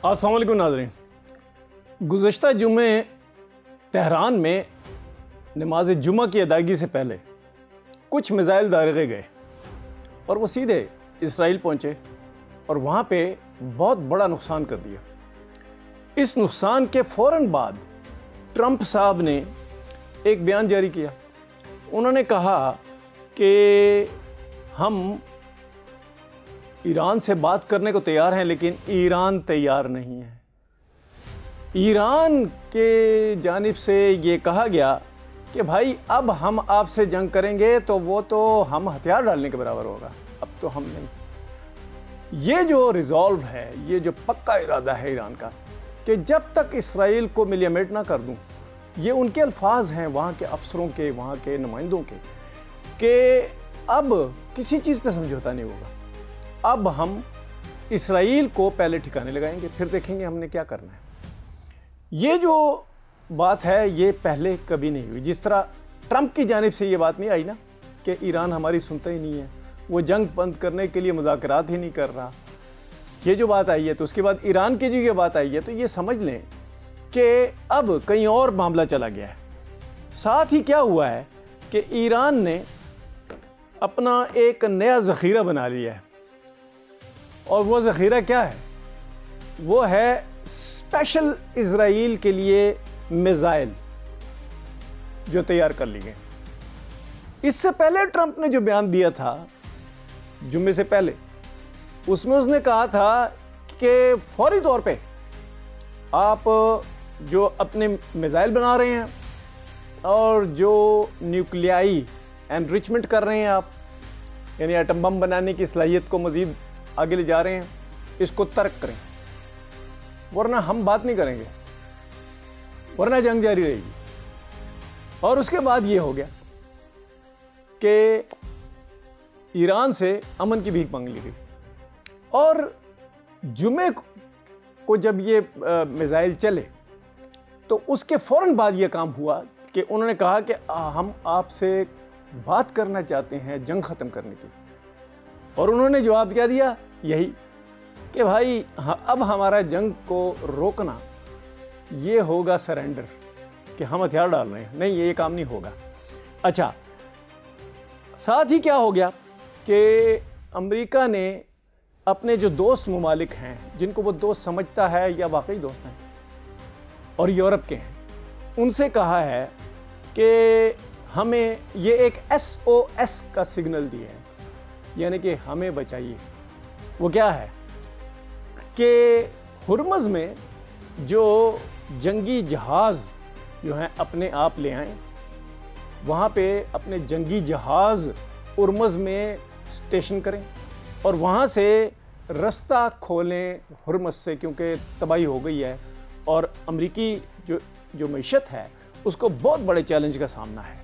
السلام علیکم ناظرین، گزشتہ جمعے تہران میں نماز جمعہ کی ادائیگی سے پہلے کچھ میزائل داغے گئے اور وہ سیدھے اسرائیل پہنچے اور وہاں پہ بہت بڑا نقصان کر دیا۔ اس نقصان کے فوراً بعد ٹرمپ صاحب نے ایک بیان جاری کیا۔ انہوں نے کہا کہ ہم ایران سے بات کرنے کو تیار ہیں لیکن ایران تیار نہیں ہے۔ ایران کے جانب سے یہ کہا گیا کہ بھائی اب ہم آپ سے جنگ کریں گے تو وہ تو ہم ہتھیار ڈالنے کے برابر ہوگا، اب تو ہم نہیں۔ یہ جو ریزالو ہے، یہ جو پکا ارادہ ہے ایران کا کہ جب تک اسرائیل کو ملیمیٹ نہ کر دوں، یہ ان کے الفاظ ہیں وہاں کے افسروں کے، وہاں کے نمائندوں کے، کہ اب کسی چیز پہ سمجھوتا نہیں ہوگا، اب ہم اسرائیل کو پہلے ٹھکانے لگائیں گے، پھر دیکھیں گے ہم نے کیا کرنا ہے۔ یہ جو بات ہے یہ پہلے کبھی نہیں ہوئی۔ جس طرح ٹرمپ کی جانب سے یہ بات نہیں آئی نا کہ ایران ہماری سنتا ہی نہیں ہے، وہ جنگ بند کرنے کے لیے مذاکرات ہی نہیں کر رہا، یہ جو بات آئی ہے تو اس کے بعد ایران کی جو یہ بات آئی ہے تو یہ سمجھ لیں کہ اب کہیں اور معاملہ چلا گیا ہے۔ ساتھ ہی کیا ہوا ہے کہ ایران نے اپنا ایک نیا ذخیرہ بنا لیا ہے، اور وہ ذخیرہ کیا ہے؟ وہ ہے اسپیشل اسرائیل کے لیے میزائل جو تیار کر لی گئے۔ اس سے پہلے ٹرمپ نے جو بیان دیا تھا جمعے سے پہلے، اس میں اس نے کہا تھا کہ فوری طور پہ آپ جو اپنے میزائل بنا رہے ہیں اور جو نیوکلیائی انریچمنٹ کر رہے ہیں آپ، یعنی ایٹم بم بنانے کی صلاحیت کو مزید آگے لے جا رہے ہیں، اس کو ترک کریں، ورنہ ہم بات نہیں کریں گے، ورنہ جنگ جاری رہے گی۔ اور اس کے بعد یہ ہو گیا کہ ایران سے امن کی بھیک مانگ لی گئی، اور جمعے کو جب یہ میزائل چلے تو اس کے فوراً بعد یہ کام ہوا کہ انہوں نے کہا کہ ہم آپ سے بات کرنا چاہتے ہیں جنگ ختم کرنے کی۔ اور انہوں نے جواب کیا دیا؟ یہی کہ بھائی اب ہمارا جنگ کو روکنا یہ ہوگا سرنڈر، کہ ہم ہتھیار ڈال رہے ہیں، نہیں یہ کام نہیں ہوگا۔ اچھا، ساتھ ہی کیا ہو گیا کہ امریکہ نے اپنے جو دوست ممالک ہیں، جن کو وہ دوست سمجھتا ہے یا واقعی دوست ہیں اور یورپ کے ہیں، ان سے کہا ہے کہ ہمیں یہ ایک SOS کا سگنل دیا ہے، یعنی کہ ہمیں بچائیے۔ وہ کیا ہے کہ ہرمز میں جو جنگی جہاز جو ہیں اپنے آپ لے آئیں، وہاں پہ اپنے جنگی جہاز ہرمز میں اسٹیشن کریں اور وہاں سے رستہ کھولیں ہرمز سے، کیونکہ تباہی ہو گئی ہے اور امریکی جو معیشت ہے اس کو بہت بڑے چیلنج کا سامنا ہے۔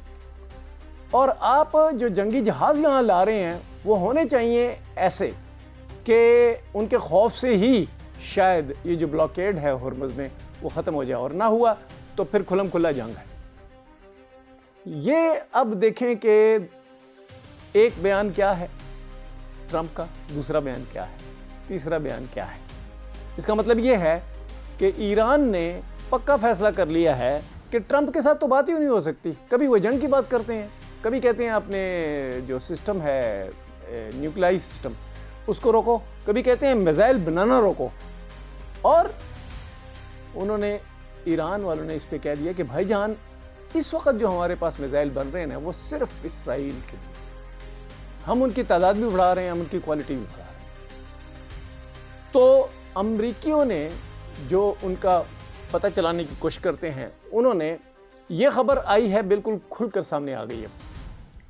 اور آپ جو جنگی جہاز یہاں لا رہے ہیں وہ ہونے چاہیے ایسے کہ ان کے خوف سے ہی شاید یہ جو بلاکیڈ ہے ہرمز میں وہ ختم ہو جائے، اور نہ ہوا تو پھر کھلم کھلا جنگ ہے۔ یہ اب دیکھیں کہ ایک بیان کیا ہے ٹرمپ کا، دوسرا بیان کیا ہے، تیسرا بیان کیا ہے۔ اس کا مطلب یہ ہے کہ ایران نے پکا فیصلہ کر لیا ہے کہ ٹرمپ کے ساتھ تو بات ہی نہیں ہو سکتی۔ کبھی وہ جنگ کی بات کرتے ہیں، کبھی کہتے ہیں اپنے جو سسٹم ہے نیوکلیائی سسٹم اس کو روکو، کبھی کہتے ہیں میزائل بنانا روکو، اور انہوں نے ایران والوں نے اس پہ کہہ دیا کہ بھائی جان اس وقت جو ہمارے پاس میزائل بن رہے ہیں وہ صرف اسرائیل کے لیے، ہم ان کی تعداد بھی بڑھا رہے ہیں، ہم ان کی کوالٹی بھی بڑھا رہے ہیں۔ تو امریکیوں نے جو ان کا پتہ چلانے کی کوشش کرتے ہیں، انہوں نے یہ خبر آئی ہے بالکل کھل کر سامنے آ گئی ہے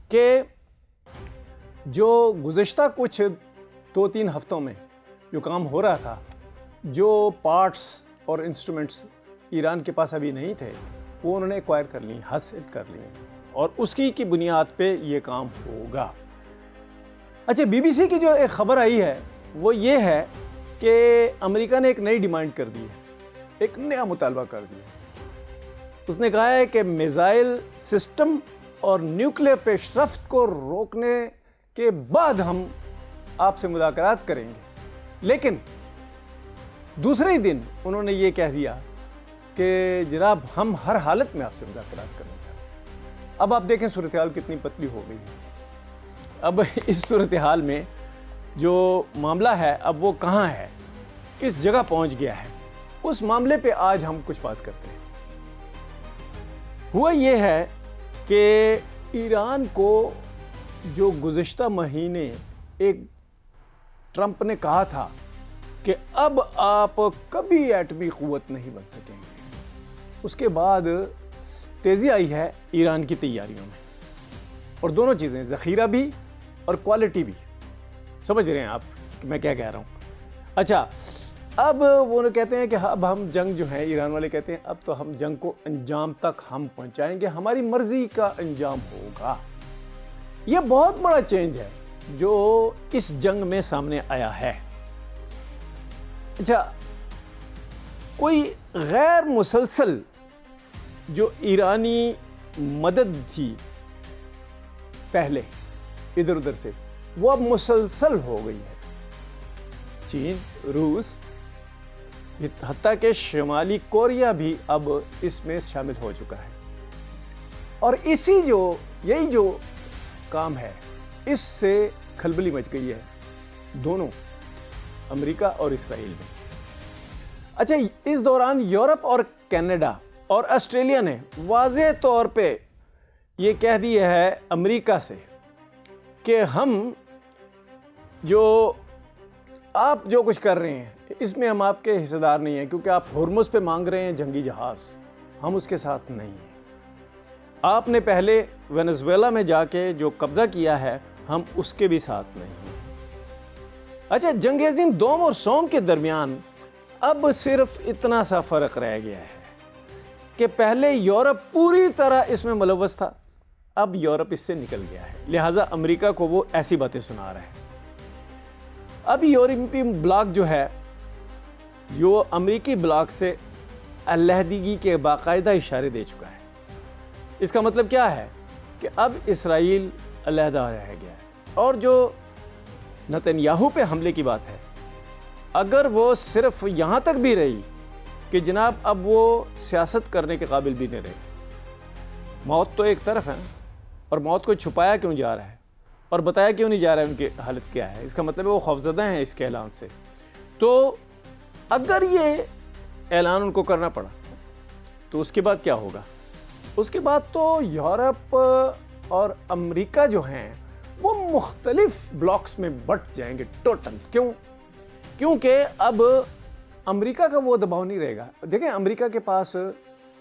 کہ جو گزشتہ کچھ 2-3 ہفتوں میں جو کام ہو رہا تھا، جو پارٹس اور انسٹرومنٹس ایران کے پاس ابھی نہیں تھے وہ انہوں نے ایکوائر کر لی، حاصل کر لی، اور اس کی بنیاد پہ یہ کام ہوگا۔ اچھا، BBC کی جو ایک خبر آئی ہے وہ یہ ہے کہ امریکہ نے ایک نئی ڈیمانڈ کر دی ہے، ایک نیا مطالبہ کر دیا۔ اس نے کہا ہے کہ میزائل سسٹم اور نیوکلیئر پیش رفت کو روکنے کے بعد ہم آپ سے مذاکرات کریں گے، لیکن دوسرے ہی دن انہوں نے یہ کہہ دیا کہ جناب ہم ہر حالت میں آپ سے مذاکرات کرنا چاہتے ہیں۔ اب آپ دیکھیں صورتحال کتنی پتلی ہو گئی ہے۔ اب اس صورتحال میں جو معاملہ ہے اب وہ کہاں ہے، کس جگہ پہنچ گیا ہے، اس معاملے پہ آج ہم کچھ بات کرتے ہیں۔ ہوا یہ ہے کہ ایران کو جو گزشتہ مہینے ایک ٹرمپ نے کہا تھا کہ اب آپ کبھی ایٹمی قوت نہیں بن سکیں گے، اس کے بعد تیزی آئی ہے ایران کی تیاریوں میں، اور دونوں چیزیں، ذخیرہ بھی اور کوالٹی بھی۔ سمجھ رہے ہیں آپ کہ میں کیا کہہ رہا ہوں؟ اچھا، اب وہ کہتے ہیں کہ اب ہم جنگ جو ہے، ایران والے کہتے ہیں اب تو ہم جنگ کو انجام تک ہم پہنچائیں گے، ہماری مرضی کا انجام ہوگا۔ یہ بہت بڑا چینج ہے جو اس جنگ میں سامنے آیا ہے۔ اچھا، کوئی غیر مسلسل جو ایرانی مدد تھی پہلے ادھر ادھر سے، وہ اب مسلسل ہو گئی ہے۔ چین، روس، حتیٰ کہ شمالی کوریا بھی اب اس میں شامل ہو چکا ہے، اور یہی جو کام ہے اس سے کھلبلی مچ گئی ہے دونوں امریکہ اور اسرائیل میں۔ اچھا، اس دوران یورپ اور کینیڈا اور آسٹریلیا نے واضح طور پہ یہ کہہ دیا ہے امریکہ سے کہ ہم آپ جو کچھ کر رہے ہیں اس میں ہم آپ کے حصہ دار نہیں ہیں، کیونکہ آپ ہرمز پہ مانگ رہے ہیں جنگی جہاز، ہم اس کے ساتھ نہیں ہیں۔ آپ نے پہلے وینزویلا میں جا کے جو قبضہ کیا ہے، ہم اس کے بھی ساتھ نہیں ہیں۔ اچھا، جنگ عظیم دوم اور سوم کے درمیان اب صرف اتنا سا فرق رہ گیا ہے کہ پہلے یورپ پوری طرح اس میں ملوث تھا، اب یورپ اس سے نکل گیا ہے، لہٰذا امریکہ کو وہ ایسی باتیں سنا رہا ہے۔ اب یورپی بلاک جو ہے، جو امریکی بلاک سے علیحدگی کے باقاعدہ اشارے دے چکا ہے۔ اس کا مطلب کیا ہے کہ اب اسرائیل علیحدہ رہ گیا ہے، اور جو نتنیاہو پہ حملے کی بات ہے، اگر وہ صرف یہاں تک بھی رہی کہ جناب اب وہ سیاست کرنے کے قابل بھی نہیں رہے، موت تو ایک طرف ہے، اور موت کو چھپایا کیوں جا رہا ہے اور بتایا کیوں نہیں جا رہا ہے ان کی حالت کیا ہے، اس کا مطلب ہے وہ خوفزدہ ہیں اس کے اعلان سے۔ تو اگر یہ اعلان ان کو کرنا پڑا تو اس کے بعد کیا ہوگا؟ اس کے بعد تو یورپ اور امریکہ جو ہیں وہ مختلف بلاکس میں بٹ جائیں گے ٹوٹل۔ کیونکہ اب امریکہ کا وہ دباؤ نہیں رہے گا۔ دیکھیں، امریکہ کے پاس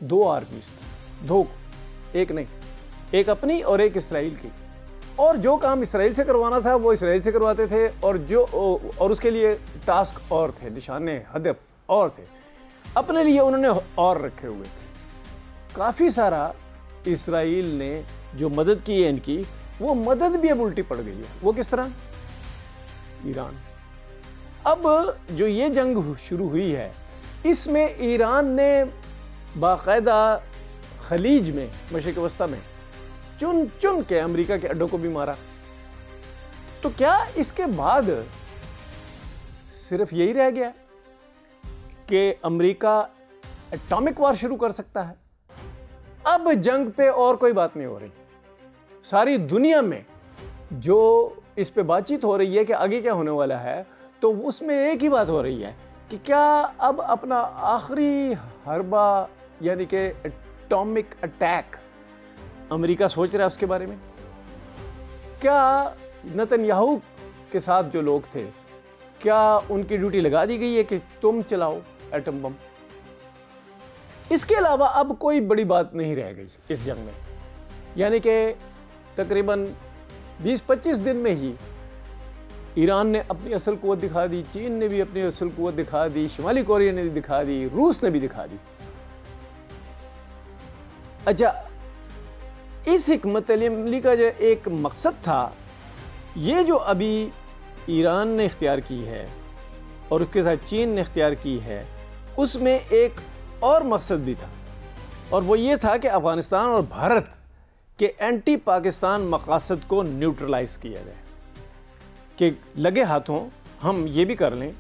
دو آرمیز تھیں، دو، ایک نہیں، ایک اپنی اور ایک اسرائیل کی، اور جو کام اسرائیل سے کروانا تھا وہ اسرائیل سے کرواتے تھے، اور اس کے لیے ٹاسک اور تھے، نشانے، ہدف اور تھے، اپنے لیے انہوں نے اور رکھے ہوئے تھے۔ کافی سارا اسرائیل نے جو مدد کی ہے ان کی، وہ مدد بھی اب الٹی پڑ گئی ہے۔ وہ کس طرح؟ ایران۔ اب جو یہ جنگ شروع ہوئی ہے، اس میں ایران نے باقاعدہ خلیج میں، مشرق وسطیٰ میں چن چن کے امریکہ کے اڈوں کو بھی مارا۔ تو کیا اس کے بعد صرف یہی رہ گیا کہ امریکہ ایٹامک وار شروع کر سکتا ہے؟ اب جنگ پہ اور کوئی بات نہیں ہو رہی۔ ساری دنیا میں جو اس پہ بات چیت ہو رہی ہے کہ آگے کیا ہونے والا ہے، تو اس میں ایک ہی بات ہو رہی ہے کہ کیا اب اپنا آخری حربہ یعنی کہ ایٹامک اٹیک امریکہ سوچ رہا ہے اس کے بارے میں؟ کیا نتنیاہو کے ساتھ جو لوگ تھے، کیا ان کی ڈیوٹی لگا دی گئی ہے کہ تم چلاؤ ایٹم بم؟ اس کے علاوہ اب کوئی بڑی بات نہیں رہ گئی اس جنگ میں، یعنی کہ تقریباً 20-25 دن میں ہی ایران نے اپنی اصل قوت دکھا دی، چین نے بھی اپنی اصل قوت دکھا دی، شمالی کوریا نے بھی دکھا دی، روس نے بھی دکھا دی۔ اچھا، اس حکمت عملی کا جو ایک مقصد تھا، یہ جو ابھی ایران نے اختیار کی ہے اور اس کے ساتھ چین نے اختیار کی ہے، اس میں ایک اور مقصد بھی تھا، اور وہ یہ تھا کہ افغانستان اور بھارت کے اینٹی پاکستان مقاصد کو نیوٹرلائز کیا جائے، کہ لگے ہاتھوں ہم یہ بھی کر لیں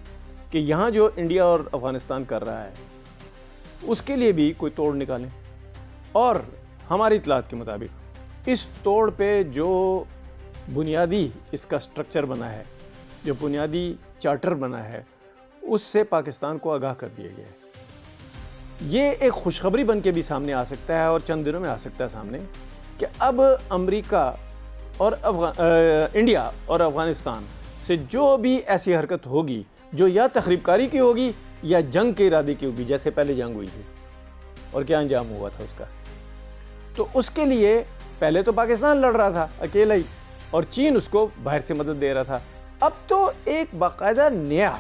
کہ یہاں جو انڈیا اور افغانستان کر رہا ہے اس کے لیے بھی کوئی توڑ نکالیں، اور ہماری اطلاعات کے مطابق اس توڑ پہ جو بنیادی اس کا سٹرکچر بنا ہے، جو بنیادی چارٹر بنا ہے، اس سے پاکستان کو آگاہ کر دیا گیا ہے۔ یہ ایک خوشخبری بن کے بھی سامنے آ سکتا ہے، اور چند دنوں میں آ سکتا ہے سامنے، کہ اب امریکہ اور انڈیا اور افغانستان سے جو بھی ایسی حرکت ہوگی جو یا تخریب کاری کی ہوگی یا جنگ کے ارادے کی ہوگی، جیسے پہلے جنگ ہوئی تھی اور کیا انجام ہوا تھا اس کا، تو اس کے لیے پہلے تو پاکستان لڑ رہا تھا اکیلا ہی، اور چین اس کو باہر سے مدد دے رہا تھا۔ اب تو ایک باقاعدہ نیا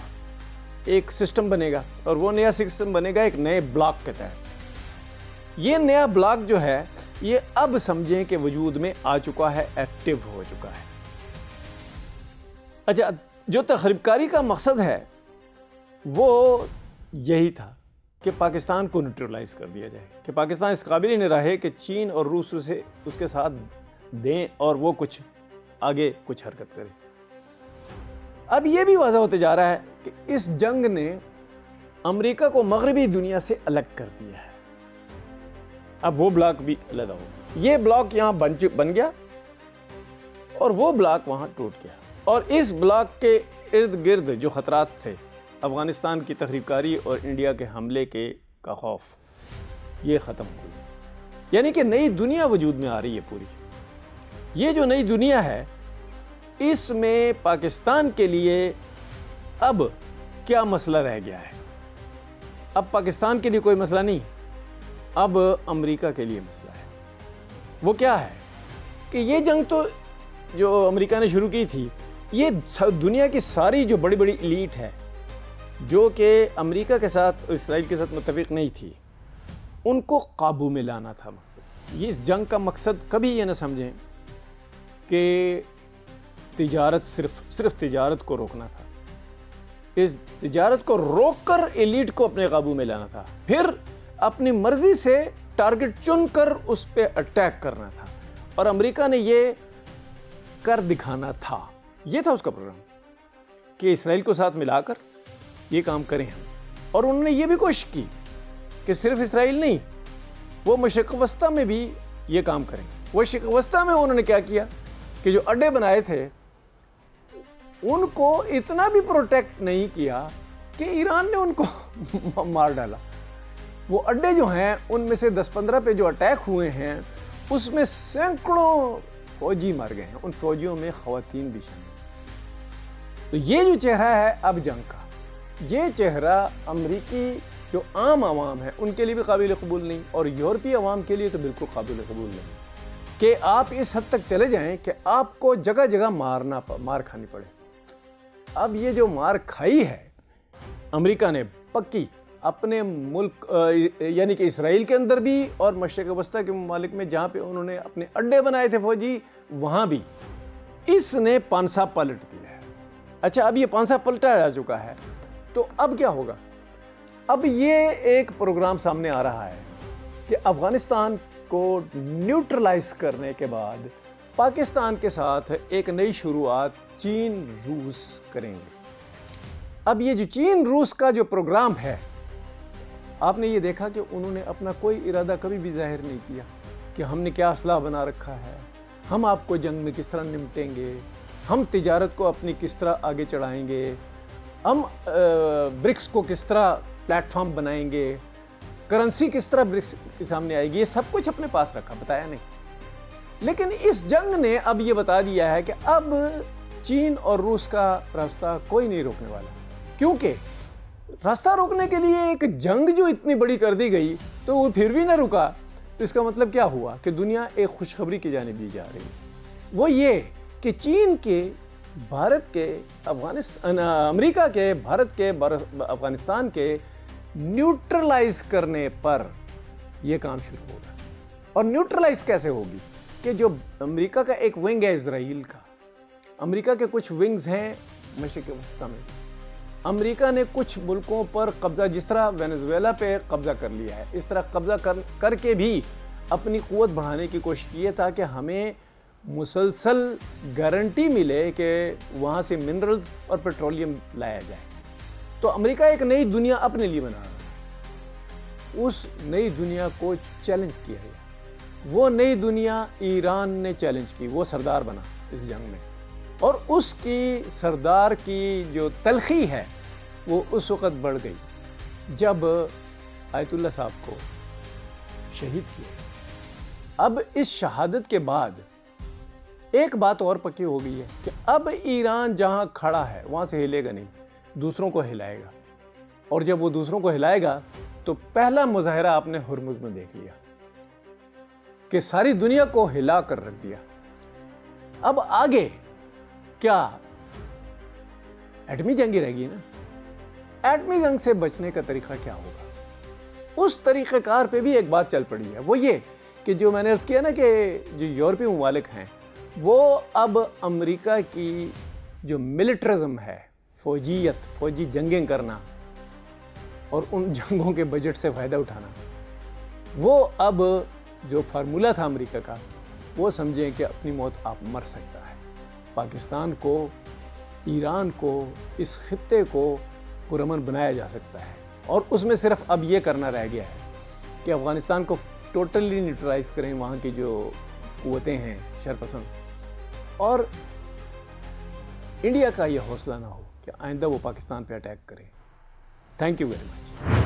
ایک سسٹم بنے گا، اور وہ نیا سسٹم بنے گا ایک نئے بلاک کے تحت۔ یہ نیا بلاک جو ہے یہ اب سمجھیں کہ وجود میں آ چکا ہے، ایکٹیو ہو چکا ہے۔ اچھا، جو تخریب کاری کا مقصد ہے وہ یہی تھا کہ پاکستان کو نیوٹرلائز کر دیا جائے، کہ پاکستان اس قابل ہی نہیں رہے کہ چین اور روس اسے اس کے ساتھ دیں اور وہ کچھ آگے کچھ حرکت کرے۔ اب یہ بھی واضح ہوتے جا رہا ہے کہ اس جنگ نے امریکہ کو مغربی دنیا سے الگ کر دیا ہے۔ اب وہ بلاک بھی علیحدہ ہو، یہ بلاک یہاں بن گیا اور وہ بلاک وہاں ٹوٹ گیا، اور اس بلاک کے ارد گرد جو خطرات تھے، افغانستان کی تخریب کاری اور انڈیا کے حملے کا خوف، یہ ختم ہو گیا۔ یعنی کہ نئی دنیا وجود میں آ رہی ہے پوری۔ یہ جو نئی دنیا ہے اس میں پاکستان کے لیے اب کیا مسئلہ رہ گیا ہے؟ اب پاکستان کے لیے کوئی مسئلہ نہیں، اب امریکہ کے لیے مسئلہ ہے۔ وہ کیا ہے کہ یہ جنگ تو جو امریکہ نے شروع کی تھی، یہ دنیا کی ساری جو بڑی بڑی ایلیٹ ہے جو کہ امریکہ کے ساتھ اسرائیل کے ساتھ متفق نہیں تھی، ان کو قابو میں لانا تھا مقصد۔ اس جنگ کا مقصد کبھی یہ نہ سمجھیں کہ تجارت صرف تجارت کو روکنا تھا۔ اس تجارت کو روک کر ایلیٹ کو اپنے قابو میں لانا تھا، پھر اپنی مرضی سے ٹارگٹ چن کر اس پہ اٹیک کرنا تھا، اور امریکہ نے یہ کر دکھانا تھا۔ یہ تھا اس کا پروگرام کہ اسرائیل کو ساتھ ملا کر یہ کام کریں ہم، اور انہوں نے یہ بھی کوشش کی کہ صرف اسرائیل نہیں، وہ مشرق وسطیٰ میں بھی یہ کام کریں۔ مشرق وسطیٰ میں انہوں نے کیا کیا کہ جو اڈے بنائے تھے ان کو اتنا بھی پروٹیکٹ نہیں کیا کہ ایران نے ان کو مار ڈالا۔ وہ اڈے جو ہیں ان میں سے 10-15 پہ جو اٹیک ہوئے ہیں اس میں سینکڑوں فوجی مر گئے ہیں، ان فوجیوں میں خواتین بھی شامل۔ تو یہ جو چہرہ ہے اب جنگ کا، یہ چہرہ امریکی جو عام عوام ہے ان کے لیے بھی قابل قبول نہیں، اور یورپی عوام کے لیے تو بالکل قابل قبول نہیں کہ آپ اس حد تک چلے جائیں کہ آپ کو جگہ جگہ مار کھانی پڑے۔ اب یہ جو مار کھائی ہے امریکہ نے پکی اپنے ملک یعنی کہ اسرائیل کے اندر بھی، اور مشرق وسطیٰ کے ممالک میں جہاں پہ انہوں نے اپنے اڈے بنائے تھے فوجی، وہاں بھی اس نے پانسا پلٹ دیا ہے۔ اچھا، اب یہ پانسا پلٹا جا چکا ہے تو اب کیا ہوگا؟ اب یہ ایک پروگرام سامنے آ رہا ہے کہ افغانستان کو نیوٹرلائز کرنے کے بعد پاکستان کے ساتھ ایک نئی شروعات چین روس کریں گے۔ اب یہ جو چین روس کا جو پروگرام ہے، آپ نے یہ دیکھا کہ انہوں نے اپنا کوئی ارادہ کبھی بھی ظاہر نہیں کیا کہ ہم نے کیا اسلحہ بنا رکھا ہے، ہم آپ کو جنگ میں کس طرح نمٹیں گے، ہم تجارت کو اپنی کس طرح آگے چڑھائیں گے، ہم برکس کو کس طرح پلیٹ فارم بنائیں گے، کرنسی کس طرح برکس کے سامنے آئے گی، یہ سب کچھ اپنے پاس رکھا، بتایا نہیں۔ لیکن اس جنگ نے اب یہ بتا دیا ہے کہ اب چین اور روس کا راستہ کوئی نہیں روکنے والا، کیونکہ راستہ روکنے کے لیے ایک جنگ جو اتنی بڑی کر دی گئی تو وہ پھر بھی نہ رکا، تو اس کا مطلب کیا ہوا کہ دنیا ایک خوشخبری کی جانب لی جا رہی ہے، وہ یہ کہ چین کے بھارت کے امریکہ کے بھارت کے افغانستان کے نیوٹرلائز کرنے پر یہ کام شروع ہوگا۔ اور نیوٹرلائز کیسے ہوگی کہ جو امریکہ کا ایک ونگ ہے اسرائیل کا، امریکہ کے کچھ ونگز ہیں مشرق وسطیٰ میں، امریکہ نے کچھ ملکوں پر قبضہ، جس طرح وینزویلا پہ قبضہ کر لیا ہے، اس طرح قبضہ کر کے بھی اپنی قوت بڑھانے کی کوشش کی ہے تاکہ ہمیں مسلسل گارنٹی ملے کہ وہاں سے منرلز اور پیٹرولیم لایا جائے۔ تو امریکہ ایک نئی دنیا اپنے لیے بنا رہا ہے، اس نئی دنیا کو چیلنج کیا گیا، وہ نئی دنیا ایران نے چیلنج کی، وہ سردار بنا اس جنگ میں، اور اس کی سردار کی جو تلخی ہے وہ اس وقت بڑھ گئی جب آیت اللہ صاحب کو شہید کیا۔ اب اس شہادت کے بعد ایک بات اور پکی ہو گئی ہے کہ اب ایران جہاں کھڑا ہے وہاں سے ہلے گا نہیں، دوسروں کو ہلائے گا، اور جب وہ دوسروں کو ہلائے گا تو پہلا مظاہرہ آپ نے ہرمز میں دیکھ لیا کہ ساری دنیا کو ہلا کر رکھ دیا۔ اب آگے کیا ایٹمی جنگ ہی رہ گی نا؟ ایٹمی جنگ سے بچنے کا طریقہ کیا ہوگا؟ اس طریقہ کار پہ بھی ایک بات چل پڑی ہے، وہ یہ کہ جو میں نے عرض کیا نا کہ جو یورپی ممالک ہیں وہ اب امریکہ کی جو ملٹرزم ہے، فوجی جنگیں کرنا اور ان جنگوں کے بجٹ سے فائدہ اٹھانا، وہ اب جو فارمولہ تھا امریکہ کا، وہ سمجھیں کہ اپنی موت آپ مر سکتا ہے۔ پاکستان کو، ایران کو، اس خطے کو پرامن بنایا جا سکتا ہے، اور اس میں صرف اب یہ کرنا رہ گیا ہے کہ افغانستان کو ٹوٹلی نیوٹرلائز کریں، وہاں کی جو قوتیں ہیں شرپسند، اور انڈیا کا یہ حوصلہ نہ ہو کہ آئندہ وہ پاکستان پہ اٹیک کرے۔ Thank you very much.